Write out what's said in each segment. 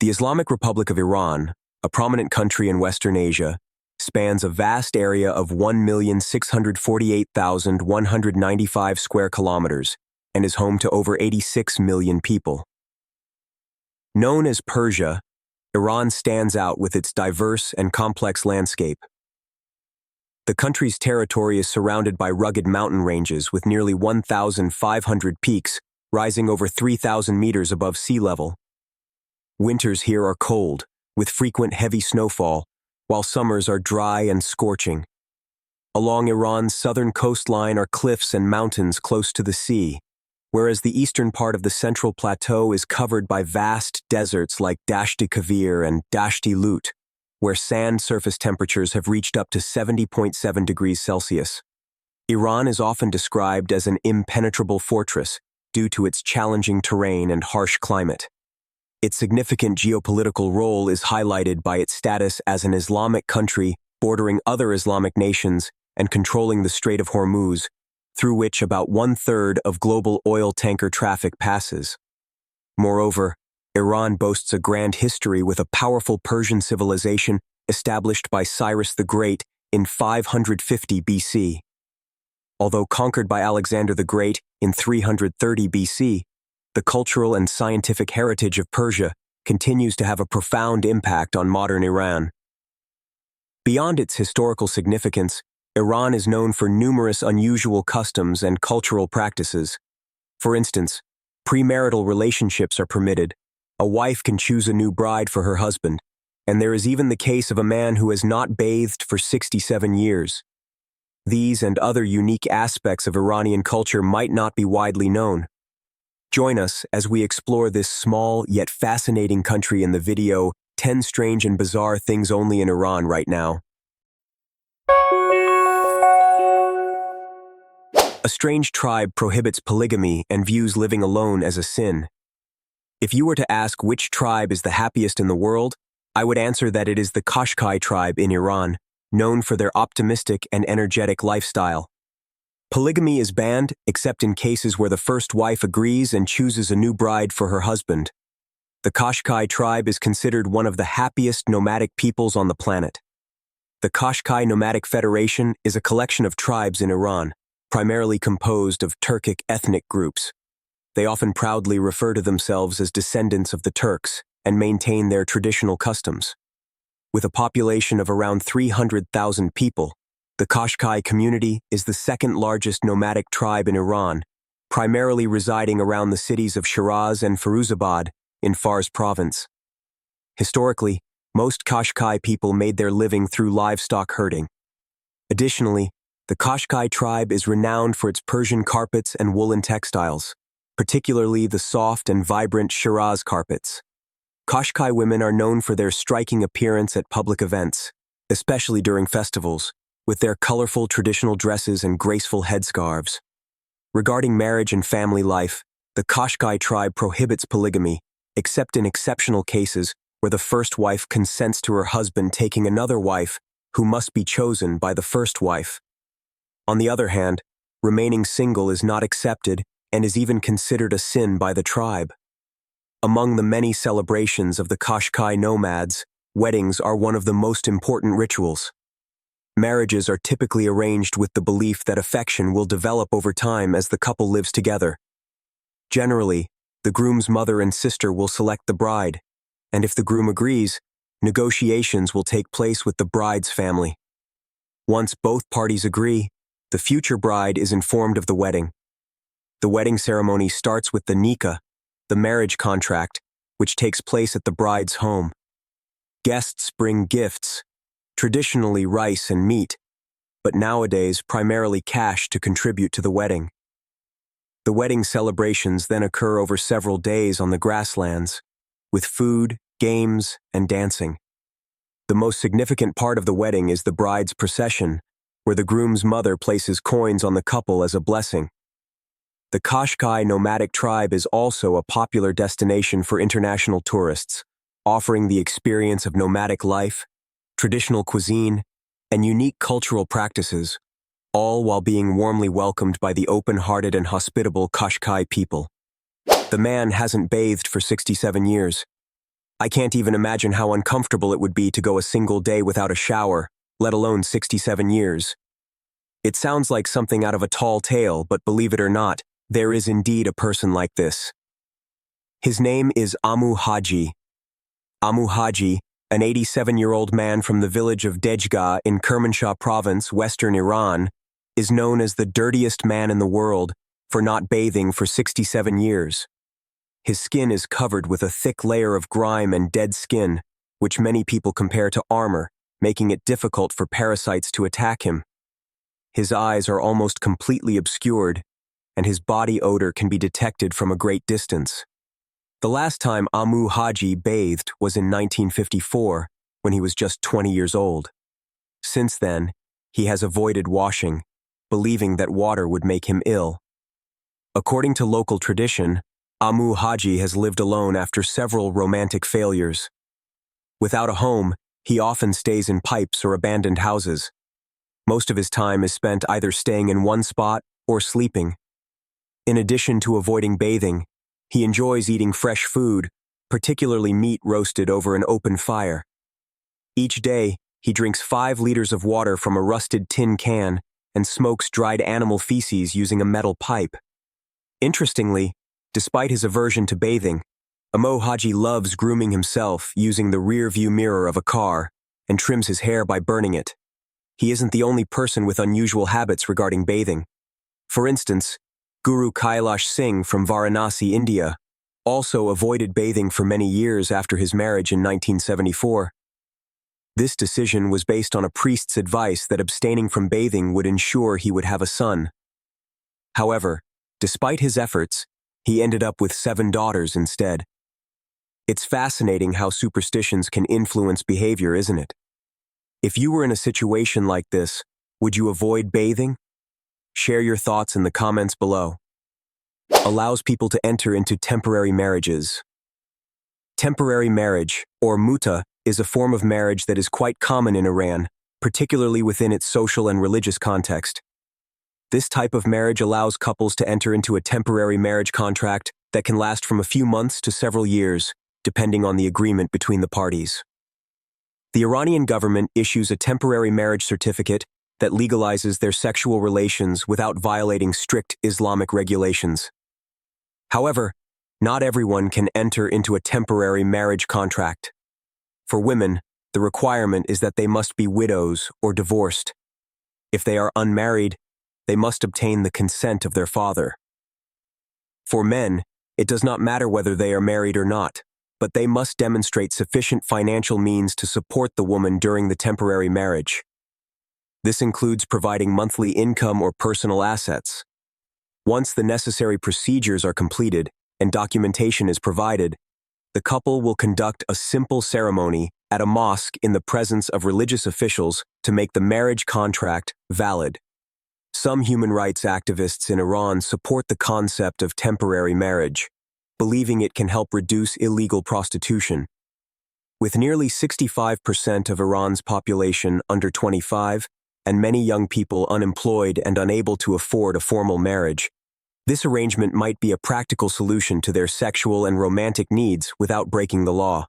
The Islamic Republic of Iran, a prominent country in Western Asia, spans a vast area of 1,648,195 square kilometers and is home to over 86 million people. Known as Persia, Iran stands out with its diverse and complex landscape. The country's territory is surrounded by rugged mountain ranges with nearly 1,500 peaks rising over 3,000 meters above sea level. Winters here are cold, with frequent heavy snowfall, while summers are dry and scorching. Along Iran's southern coastline are cliffs and mountains close to the sea, whereas the eastern part of the central plateau is covered by vast deserts like Dasht-i-Kavir and Dasht-i-Lut, where sand surface temperatures have reached up to 70.7 degrees Celsius. Iran is often described as an impenetrable fortress due to its challenging terrain and harsh climate. Its significant geopolitical role is highlighted by its status as an Islamic country bordering other Islamic nations and controlling the Strait of Hormuz, through which about one-third of global oil tanker traffic passes. Moreover, Iran boasts a grand history with a powerful Persian civilization established by Cyrus the Great in 550 BC. Although conquered by Alexander the Great in 330 BC, the cultural and scientific heritage of Persia continues to have a profound impact on modern Iran. Beyond its historical significance, Iran is known for numerous unusual customs and cultural practices. For instance, premarital relationships are permitted, a wife can choose a new bride for her husband, and there is even the case of a man who has not bathed for 67 years. These and other unique aspects of Iranian culture might not be widely known. Join us as we explore this small yet fascinating country in the video 10 Strange and Bizarre Things Only in Iran right now. A strange tribe prohibits polygamy and views living alone as a sin. If you were to ask which tribe is the happiest in the world, I would answer that it is the Qashqai tribe in Iran, known for their optimistic and energetic lifestyle. Polygamy is banned except in cases where the first wife agrees and chooses a new bride for her husband. The Qashqai tribe is considered one of the happiest nomadic peoples on the planet. The Qashqai Nomadic Federation is a collection of tribes in Iran, primarily composed of Turkic ethnic groups. They often proudly refer to themselves as descendants of the Turks and maintain their traditional customs. With a population of around 300,000 people, the Qashqai community is the second largest nomadic tribe in Iran, primarily residing around the cities of Shiraz and Firuzabad in Fars province. Historically, most Qashqai people made their living through livestock herding. Additionally, the Qashqai tribe is renowned for its Persian carpets and woolen textiles, particularly the soft and vibrant Shiraz carpets. Qashqai women are known for their striking appearance at public events, especially during festivals, with their colorful traditional dresses and graceful headscarves. Regarding marriage and family life, the Qashqai tribe prohibits polygamy, except in exceptional cases where the first wife consents to her husband taking another wife who must be chosen by the first wife. On the other hand, remaining single is not accepted and is even considered a sin by the tribe. Among the many celebrations of the Qashqai nomads, weddings are one of the most important rituals. Marriages are typically arranged with the belief that affection will develop over time as the couple lives together. Generally, the groom's mother and sister will select the bride, and if the groom agrees, negotiations will take place with the bride's family. Once both parties agree, the future bride is informed of the wedding. The wedding ceremony starts with the nikah, the marriage contract, which takes place at the bride's home. Guests bring gifts, traditionally rice and meat, but nowadays primarily cash to contribute to the wedding. The wedding celebrations then occur over several days on the grasslands, with food, games, and dancing. The most significant part of the wedding is the bride's procession, where the groom's mother places coins on the couple as a blessing. The Qashqai nomadic tribe is also a popular destination for international tourists, offering the experience of nomadic life, traditional cuisine, and unique cultural practices, all while being warmly welcomed by the open-hearted and hospitable Qashqai people. The man hasn't bathed for 67 years. I can't even imagine how uncomfortable it would be to go a single day without a shower, let alone 67 years. It sounds like something out of a tall tale, but believe it or not, there is indeed a person like this. His name is Amu Haji. Amu Haji, an 87-year-old man from the village of Dejgah in Kermanshah province, western Iran, is known as the dirtiest man in the world for not bathing for 67 years. His skin is covered with a thick layer of grime and dead skin, which many people compare to armor, making it difficult for parasites to attack him. His eyes are almost completely obscured, and his body odor can be detected from a great distance. The last time Amu Haji bathed was in 1954, when he was just 20 years old. Since then, he has avoided washing, believing that water would make him ill. According to local tradition, Amu Haji has lived alone after several romantic failures. Without a home, he often stays in pipes or abandoned houses. Most of his time is spent either staying in one spot or sleeping. In addition to avoiding bathing, he enjoys eating fresh food, particularly meat roasted over an open fire. Each day, he drinks 5 liters of water from a rusted tin can and smokes dried animal feces using a metal pipe. Interestingly, despite his aversion to bathing, Amu Haji loves grooming himself using the rear-view mirror of a car and trims his hair by burning it. He isn't the only person with unusual habits regarding bathing. For instance, Guru Kailash Singh from Varanasi, India, also avoided bathing for many years after his marriage in 1974. This decision was based on a priest's advice that abstaining from bathing would ensure he would have a son. However, despite his efforts, he ended up with 7 daughters instead. It's fascinating how superstitions can influence behavior, isn't it? If you were in a situation like this, would you avoid bathing? Share your thoughts in the comments below. Allows people to enter into temporary marriages. Temporary marriage, or muta, is a form of marriage that is quite common in Iran, particularly within its social and religious context. This type of marriage allows couples to enter into a temporary marriage contract that can last from a few months to several years, depending on the agreement between the parties. The Iranian government issues a temporary marriage certificate that legalizes their sexual relations without violating strict Islamic regulations. However, not everyone can enter into a temporary marriage contract. For women, the requirement is that they must be widows or divorced. If they are unmarried, they must obtain the consent of their father. For men, it does not matter whether they are married or not, but they must demonstrate sufficient financial means to support the woman during the temporary marriage. This includes providing monthly income or personal assets. Once the necessary procedures are completed and documentation is provided, the couple will conduct a simple ceremony at a mosque in the presence of religious officials to make the marriage contract valid. Some human rights activists in Iran support the concept of temporary marriage, believing it can help reduce illegal prostitution. With nearly 65% of Iran's population under 25 and many young people unemployed and unable to afford a formal marriage, this arrangement might be a practical solution to their sexual and romantic needs without breaking the law.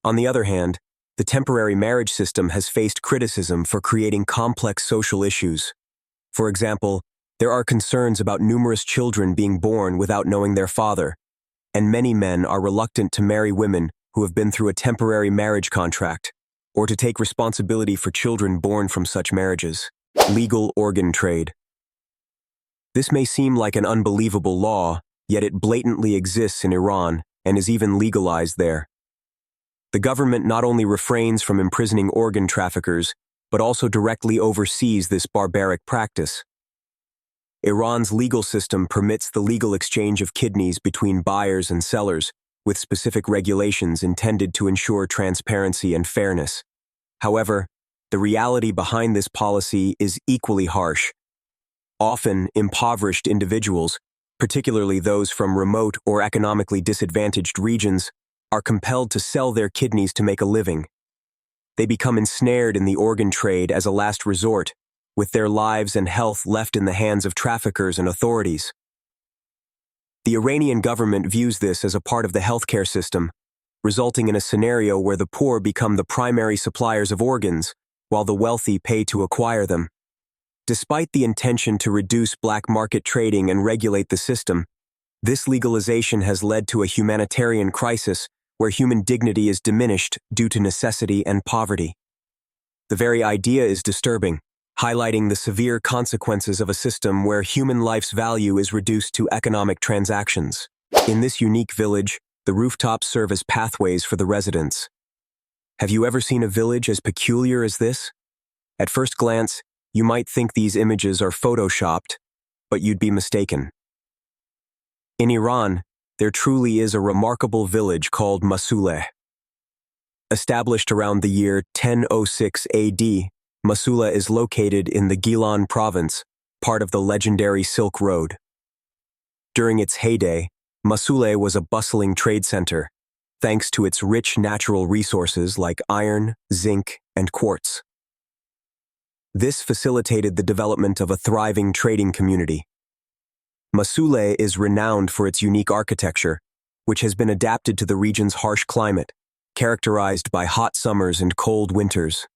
On the other hand, the temporary marriage system has faced criticism for creating complex social issues. For example, there are concerns about numerous children being born without knowing their father, and many men are reluctant to marry women who have been through a temporary marriage contract, or to take responsibility for children born from such marriages. Legal organ trade. This may seem like an unbelievable law, yet it blatantly exists in Iran and is even legalized there. The government not only refrains from imprisoning organ traffickers, but also directly oversees this barbaric practice. Iran's legal system permits the legal exchange of kidneys between buyers and sellers, with specific regulations intended to ensure transparency and fairness. However, the reality behind this policy is equally harsh. Often, impoverished individuals, particularly those from remote or economically disadvantaged regions, are compelled to sell their kidneys to make a living. They become ensnared in the organ trade as a last resort, with their lives and health left in the hands of traffickers and authorities. The Iranian government views this as a part of the healthcare system, resulting in a scenario where the poor become the primary suppliers of organs, while the wealthy pay to acquire them. Despite the intention to reduce black market trading and regulate the system, this legalization has led to a humanitarian crisis where human dignity is diminished due to necessity and poverty. The very idea is disturbing, highlighting the severe consequences of a system where human life's value is reduced to economic transactions. In this unique village, the rooftops serve as pathways for the residents. Have you ever seen a village as peculiar as this? At first glance, you might think these images are photoshopped, but you'd be mistaken. In Iran, there truly is a remarkable village called Mosul. Established around the year 1006 AD, Mosul is located in the Gilan province, part of the legendary Silk Road. During its heyday, Mosul was a bustling trade center, thanks to its rich natural resources like iron, zinc, and quartz. This facilitated the development of a thriving trading community. Mosul is renowned for its unique architecture, which has been adapted to the region's harsh climate, characterized by hot summers and cold winters.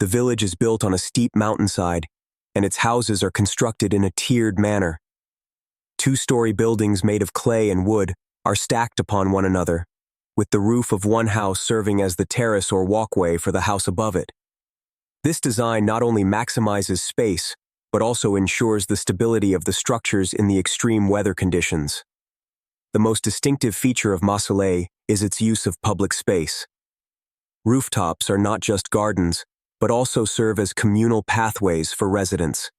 The village is built on a steep mountainside, and its houses are constructed in a tiered manner. Two-story buildings made of clay and wood are stacked upon one another, with the roof of one house serving as the terrace or walkway for the house above it. This design not only maximizes space, but also ensures the stability of the structures in the extreme weather conditions. The most distinctive feature of Mosul is its use of public space. Rooftops are not just gardens, but also serve as communal pathways for residents.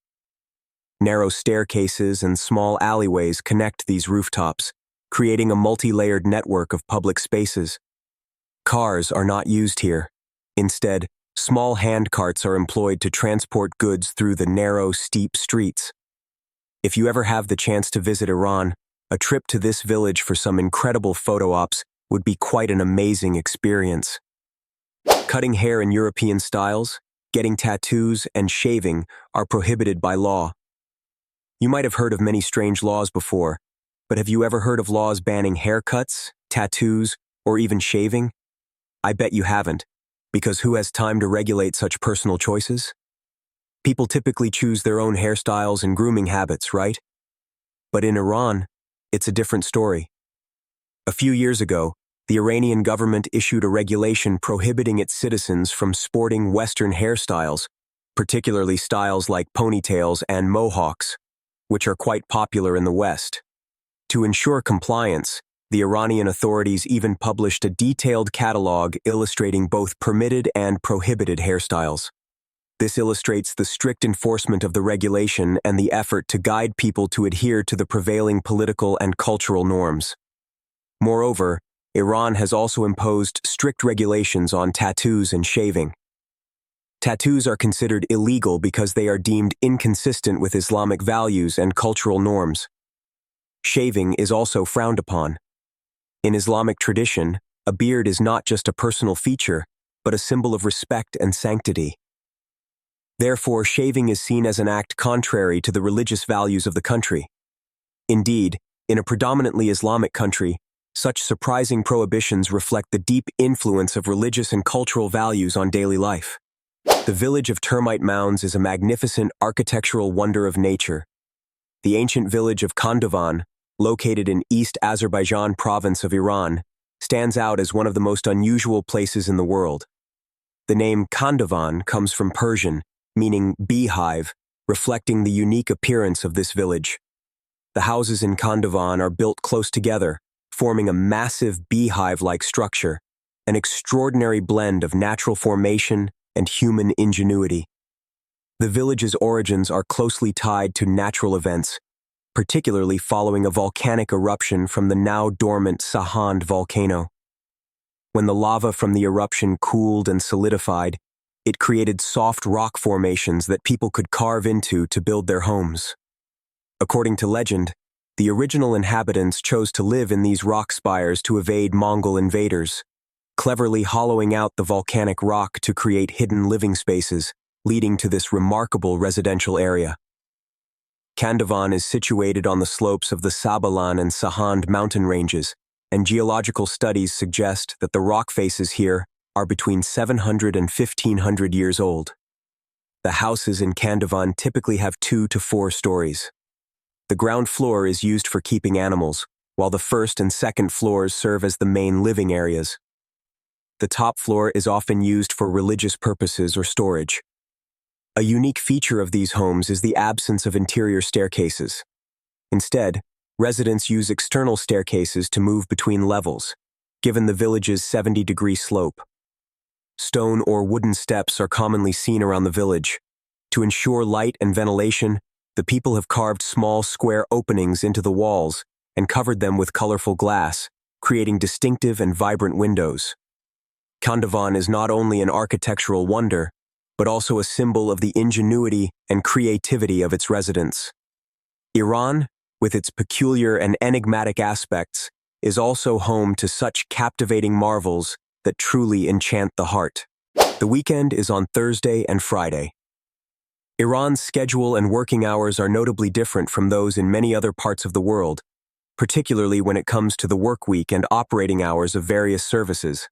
Narrow staircases and small alleyways connect these rooftops, creating a multi-layered network of public spaces. Cars are not used here. Instead, small hand carts are employed to transport goods through the narrow, steep streets. If you ever have the chance to visit Iran, a trip to this village for some incredible photo ops would be quite an amazing experience. Cutting hair in European styles, getting tattoos, and shaving are prohibited by law. You might have heard of many strange laws before, but have you ever heard of laws banning haircuts, tattoos, or even shaving? I bet you haven't, because who has time to regulate such personal choices? People typically choose their own hairstyles and grooming habits, right? But in Iran, it's a different story. A few years ago, the Iranian government issued a regulation prohibiting its citizens from sporting Western hairstyles, particularly styles like ponytails and mohawks, which are quite popular in the West. To ensure compliance, the Iranian authorities even published a detailed catalog illustrating both permitted and prohibited hairstyles. This illustrates the strict enforcement of the regulation and the effort to guide people to adhere to the prevailing political and cultural norms. Moreover, Iran has also imposed strict regulations on tattoos and shaving. Tattoos are considered illegal because they are deemed inconsistent with Islamic values and cultural norms. Shaving is also frowned upon. In Islamic tradition, a beard is not just a personal feature, but a symbol of respect and sanctity. Therefore, shaving is seen as an act contrary to the religious values of the country. Indeed, in a predominantly Islamic country, such surprising prohibitions reflect the deep influence of religious and cultural values on daily life. The village of termite mounds is a magnificent architectural wonder of nature. The ancient village of Kandavan, located in East Azerbaijan province of Iran, stands out as one of the most unusual places in the world. The name Kandavan comes from Persian, meaning beehive, reflecting the unique appearance of this village. The houses in Kandavan are built close together, forming a massive beehive-like structure, an extraordinary blend of natural formation and human ingenuity. The village's origins are closely tied to natural events, particularly following a volcanic eruption from the now dormant Sahand volcano. When the lava from the eruption cooled and solidified, it created soft rock formations that people could carve into to build their homes. According to legend, the original inhabitants chose to live in these rock spires to evade Mongol invaders, cleverly hollowing out the volcanic rock to create hidden living spaces, leading to this remarkable residential area. Kandavan is situated on the slopes of the Sabalan and Sahand mountain ranges, and geological studies suggest that the rock faces here are between 700 and 1,500 years old. The houses in Kandavan typically have 2 to 4 stories. The ground floor is used for keeping animals, while the first and second floors serve as the main living areas. The top floor is often used for religious purposes or storage. A unique feature of these homes is the absence of interior staircases. Instead, residents use external staircases to move between levels, given the village's 70-degree slope. Stone or wooden steps are commonly seen around the village. To ensure light and ventilation, the people have carved small square openings into the walls and covered them with colorful glass, creating distinctive and vibrant windows. Kandavan is not only an architectural wonder, but also a symbol of the ingenuity and creativity of its residents. Iran, with its peculiar and enigmatic aspects, is also home to such captivating marvels that truly enchant the heart. The weekend is on Thursday and Friday. Iran's schedule and working hours are notably different from those in many other parts of the world, particularly when it comes to the work week and operating hours of various services.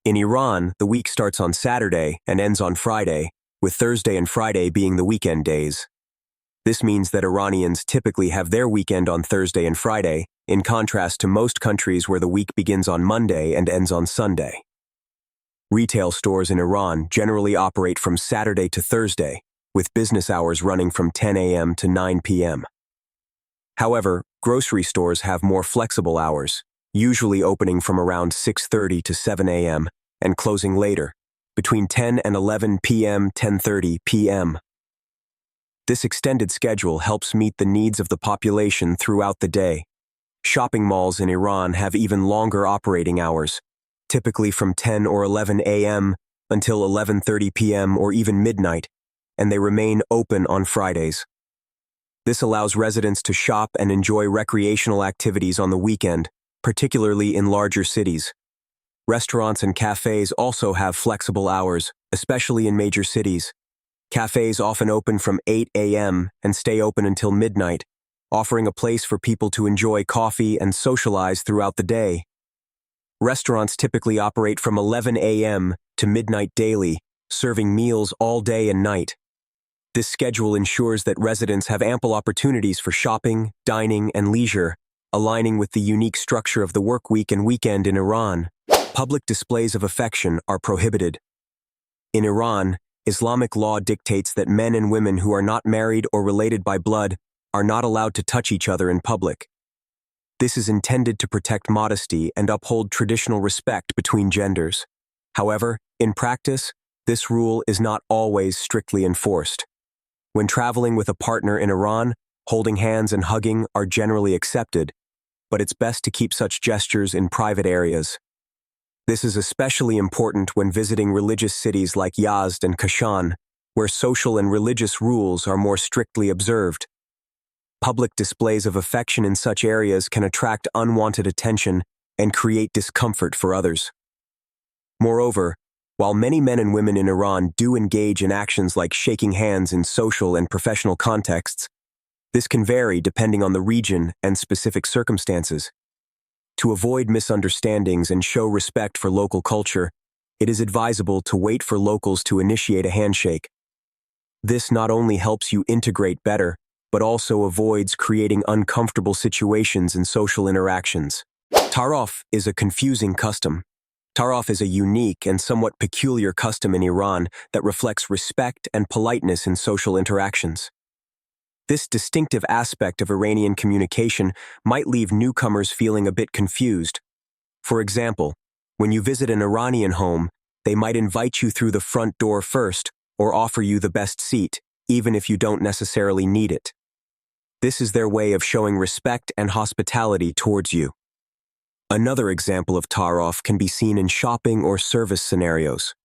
In Iran, the week starts on Saturday and ends on Friday, with Thursday and Friday being the weekend days. This means that Iranians typically have their weekend on Thursday and Friday, in contrast to most countries where the week begins on Monday and ends on Sunday. Retail stores in Iran generally operate from Saturday to Thursday, with business hours running from 10 a.m. to 9 p.m. However, grocery stores have more flexible hours, usually opening from around 6:30 to 7 a.m. and closing later, between 10 and 11 p.m., 10:30 p.m. This extended schedule helps meet the needs of the population throughout the day. Shopping malls in Iran have even longer operating hours, typically from 10 or 11 a.m. until 11:30 p.m. or even midnight, and they remain open on Fridays. This allows residents to shop and enjoy recreational activities on the weekend, particularly in larger cities. Restaurants and cafes also have flexible hours, especially in major cities. Cafes often open from 8 a.m. and stay open until midnight, offering a place for people to enjoy coffee and socialize throughout the day. Restaurants typically operate from 11 a.m. to midnight daily, serving meals all day and night. This schedule ensures that residents have ample opportunities for shopping, dining, and leisure, aligning with the unique structure of the work week and weekend in Iran. Public displays of affection are prohibited. In Iran, Islamic law dictates that men and women who are not married or related by blood are not allowed to touch each other in public. This is intended to protect modesty and uphold traditional respect between genders. However, in practice, this rule is not always strictly enforced. When traveling with a partner in Iran, holding hands and hugging are generally accepted, but it's best to keep such gestures in private areas. This is especially important when visiting religious cities like Yazd and Kashan, where social and religious rules are more strictly observed. Public displays of affection in such areas can attract unwanted attention and create discomfort for others. Moreover, while many men and women in Iran do engage in actions like shaking hands in social and professional contexts, this can vary depending on the region and specific circumstances. To avoid misunderstandings and show respect for local culture, it is advisable to wait for locals to initiate a handshake. This not only helps you integrate better, but also avoids creating uncomfortable situations in social interactions. Taarof is a confusing custom. Taarof is a unique and somewhat peculiar custom in Iran that reflects respect and politeness in social interactions. This distinctive aspect of Iranian communication might leave newcomers feeling a bit confused. For example, when you visit an Iranian home, they might invite you through the front door first or offer you the best seat, even if you don't necessarily need it. This is their way of showing respect and hospitality towards you. Another example of Taarof can be seen in shopping or service scenarios.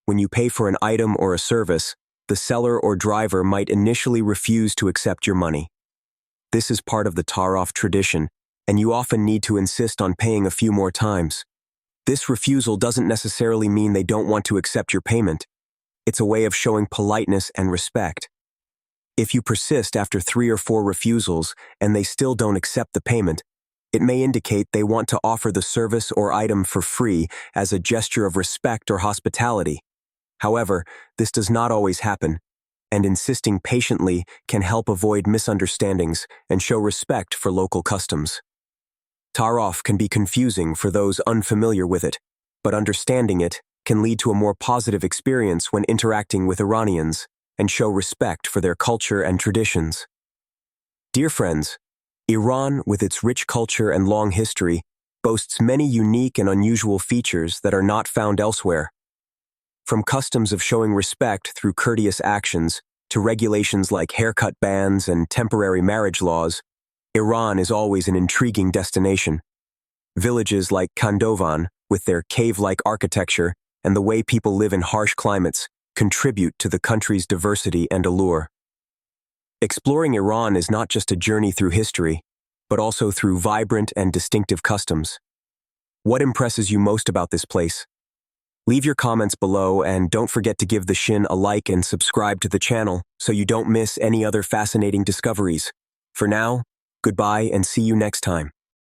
When you pay for an item or a service, the seller or driver might initially refuse to accept your money. This is part of the Taarof tradition, and you often need to insist on paying a few more times. This refusal doesn't necessarily mean they don't want to accept your payment. It's a way of showing politeness and respect. If you persist after 3 or 4 refusals and they still don't accept the payment, It may indicate they want to offer the service or item for free as a gesture of respect or hospitality. However, this does not always happen, and insisting patiently can help avoid misunderstandings and show respect for local customs. Taarof can be confusing for those unfamiliar with it, but understanding it can lead to a more positive experience when interacting with Iranians and show respect for their culture and traditions. Dear friends, Iran, with its rich culture and long history, boasts many unique and unusual features that are not found elsewhere. From customs of showing respect through courteous actions to regulations like haircut bans and temporary marriage laws, Iran is always an intriguing destination. Villages like Kandovan, with their cave-like architecture and the way people live in harsh climates, contribute to the country's diversity and allure. Exploring Iran is not just a journey through history, but also through vibrant and distinctive customs. What impresses you most about this place? Leave your comments below and don't forget to give the Shin a like and subscribe to the channel so you don't miss any other fascinating discoveries. For now, goodbye and see you next time.